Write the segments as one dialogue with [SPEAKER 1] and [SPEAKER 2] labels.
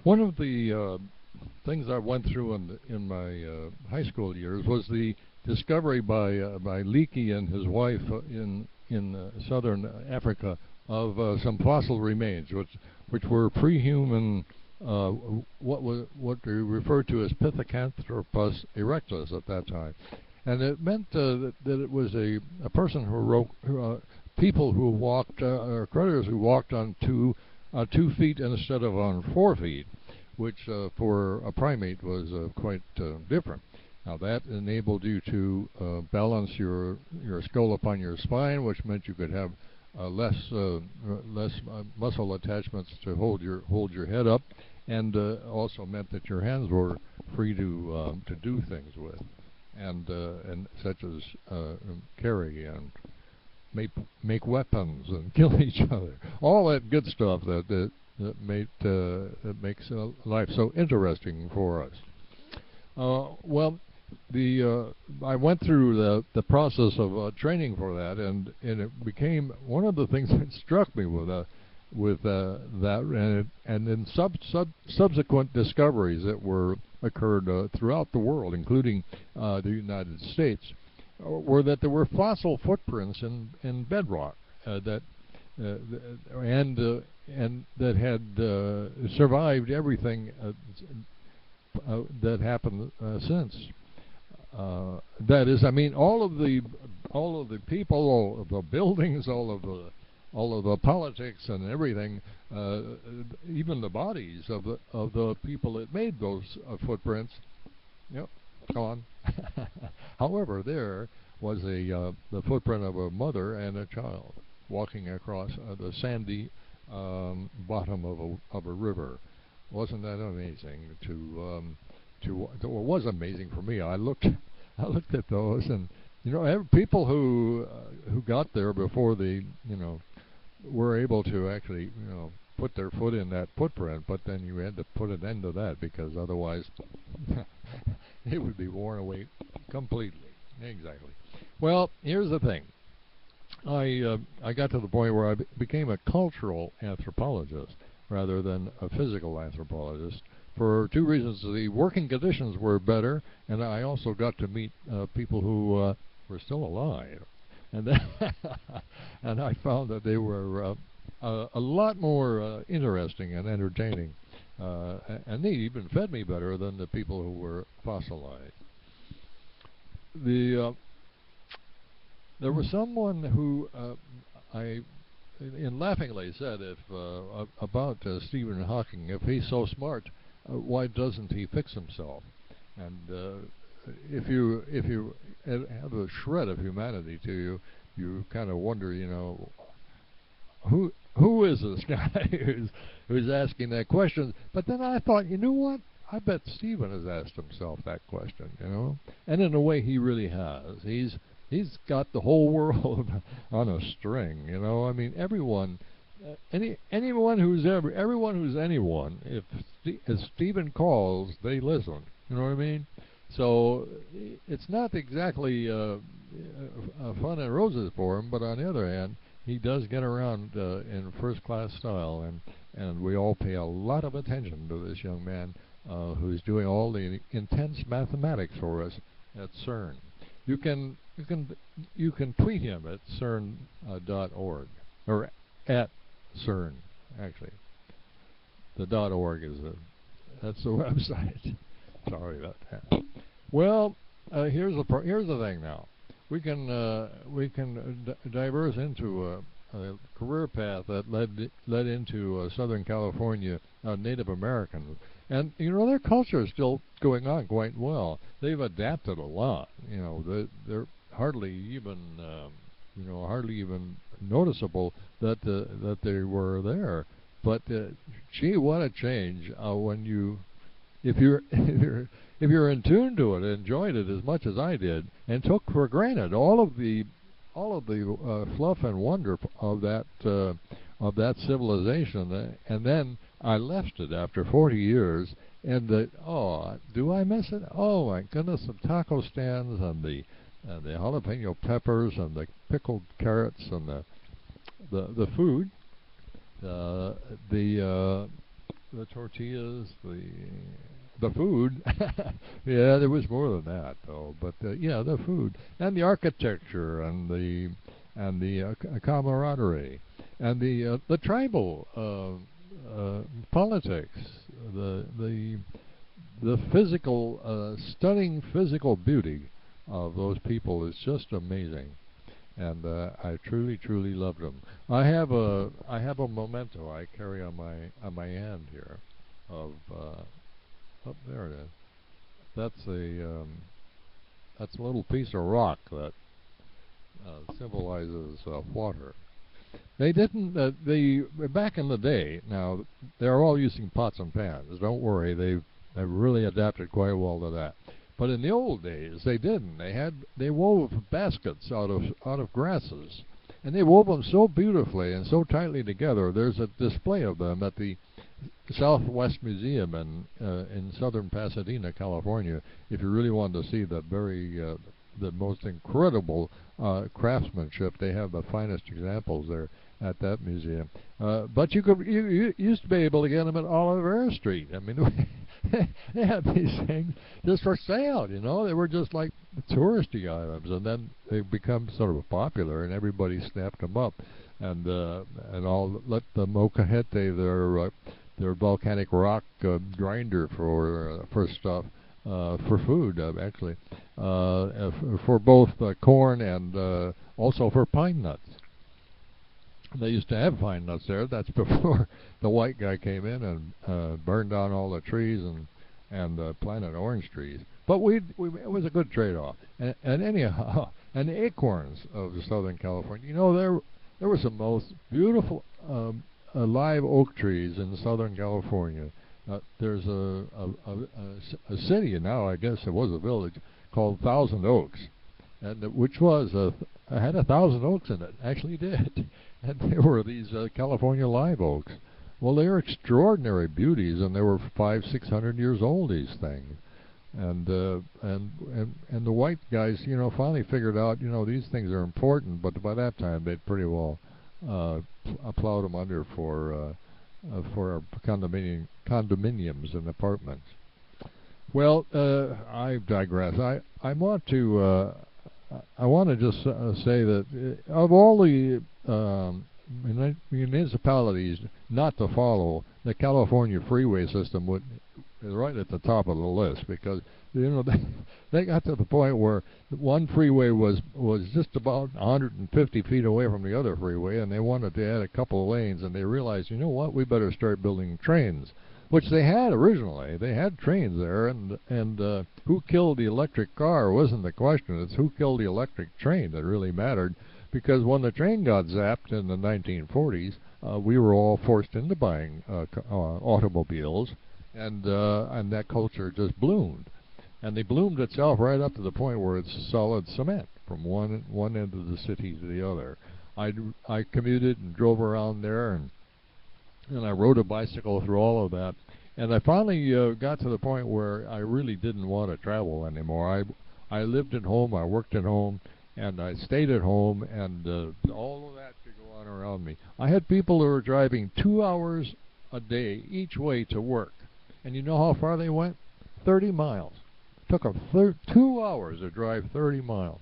[SPEAKER 1] One of the things I went through in my high school years was the discovery by Leakey and his wife in southern Africa of some fossil remains, which were pre-human, what they referred to as Pithecanthropus erectus at that time, and it meant that it was a person who people who walked or creditors who walked on 2 feet instead of on 4 feet, which for a primate was quite different. Now that enabled you to balance your skull upon your spine, which meant you could have less muscle attachments to hold your head up, and also meant that your hands were free to do things with, and such as carry and make weapons and kill each other. All that good stuff that makes life so interesting for us. Well, I went through the process of training for that, and it became one of the things that struck me with that, and then subsequent discoveries that occurred throughout the world, including the United States, were that there were fossil footprints in bedrock and that had survived everything that happened since. That is, I mean, all of the people, all of the buildings, all of the politics and everything, even the bodies of the people that made those footprints. Yep, gone. However, there was the footprint of a mother and a child walking across the sandy bottom of a river. Wasn't that amazing? It was amazing for me. I looked at those, and people who got there before they were able to actually put their foot in that footprint, but then you had to put an end to that because otherwise it would be worn away completely. Exactly. Well, here's the thing. I got to the point where I became a cultural anthropologist rather than a physical anthropologist for 2 reasons. The working conditions were better, and I also got to meet people who were still alive. And and I found that they were a lot more interesting and entertaining, and they even fed me better than the people who were fossilized. There was someone who I laughingly said about Stephen Hawking, if he's so smart, why doesn't he fix himself? And if you have a shred of humanity to you, you kind of wonder, who is this guy who's asking that question? But then I thought, you know what? I bet Stephen has asked himself that question, and in a way he really has. He's got the whole world on a string, I mean, everyone, anyone who's anyone, if Stephen calls, they listen. You know what I mean? So it's not exactly fun and roses for him, but on the other hand, he does get around in first-class style, and we all pay a lot of attention to this young man who's doing all the intense mathematics for us at CERN. You can tweet him at CERN.org or at CERN, actually. The .org that's the website. Sorry about that. Well, here's the thing now. We can diverse into a career path that led into Southern California Native Americans, and their culture is still going on quite well. They've adapted a lot. They're hardly even noticeable that they were there. But gee, what a change when if you're in tune to it, enjoyed it as much as I did, and took for granted all of the fluff and wonder of that civilization, and then I left it after 40 years, and do I miss it? Oh my goodness, the taco stands and the jalapeno peppers and the pickled carrots and the food, the the tortillas, the food. Yeah, there was more than that though. But yeah, the food and the architecture and the camaraderie and the tribal politics, the physical, stunning physical beauty of those people is just amazing, and I truly, truly loved them. I have a memento I carry on my hand here, of oh, there it is. That's a little piece of rock that symbolizes water. They didn't. Back in the day. Now they're all using pots and pans. Don't worry, they've really adapted quite well to that. But in the old days, they didn't. They wove baskets out of grasses, and they wove them so beautifully and so tightly together. There's a display of them at the Southwest Museum in southern Pasadena, California. If you really want to see the most incredible craftsmanship, they have the finest examples there at that museum. But you used to be able to get them at Oliver Street. I mean, they had these things just for sale. They were just like touristy items, and then they become sort of popular, and everybody snapped them up, and all let the Molcajete, their volcanic rock grinder for stuff. For food, actually, for both corn and also for pine nuts. They used to have pine nuts there. That's before the white guy came in and burned down all the trees and planted orange trees. But it was a good trade-off. And anyhow, and the acorns of Southern California. There were some most beautiful live oak trees in Southern California. There's a city now, I guess it was a village, called Thousand Oaks, and which had 1,000 oaks in it. Actually did, and there were these California live oaks. Well, they are extraordinary beauties, and they were 500-600 years old. These things, and the white guys, finally figured out, these things are important. But by that time, they'd pretty well plowed them under for condominiums and apartments. Well, I digress. I want to just say that of all the municipalities not to follow, the California freeway system is right at the top of the list, because they got to the point where one freeway was just about 150 feet away from the other freeway, and they wanted to add a couple of lanes, and they realized, what, we better start building trains, which they had originally. They had trains there, and who killed the electric car wasn't the question. It's who killed the electric train that really mattered, because when the train got zapped in the 1940s, we were all forced into buying automobiles, and that culture just bloomed. And they bloomed itself right up to the point where it's solid cement from one end of the city to the other. I commuted and drove around there, and I rode a bicycle through all of that. And I finally got to the point where I really didn't want to travel anymore. I lived at home, I worked at home, and I stayed at home, and all of that could go on around me. I had people who were driving 2 hours a day each way to work. And you know how far they went? 30 miles. Took them 2 hours to drive 30 miles.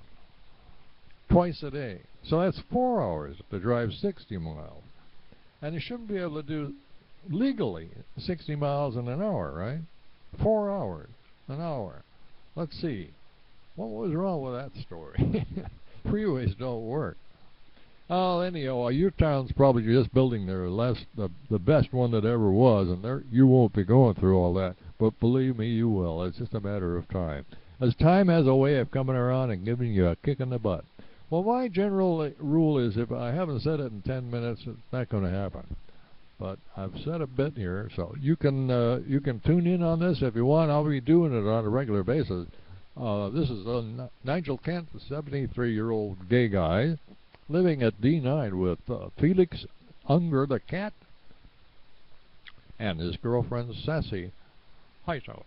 [SPEAKER 1] Twice a day. So that's 4 hours to drive 60 miles. And you shouldn't be able to do legally 60 miles in an hour, right? 4 hours, an hour. Let's see. What was wrong with that story? Freeways don't work. Oh, anyhow, your town's probably just building the best one that ever was, and you won't be going through all that. But believe me, you will. It's just a matter of time. As time has a way of coming around and giving you a kick in the butt. Well, my general rule is, if I haven't said it in 10 minutes, it's not going to happen. But I've said a bit here, so you can tune in on this if you want. I'll be doing it on a regular basis. This is Nigel Kent, a 73-year-old gay guy, living at D9 with Felix Unger the cat and his girlfriend Sassy Hightower.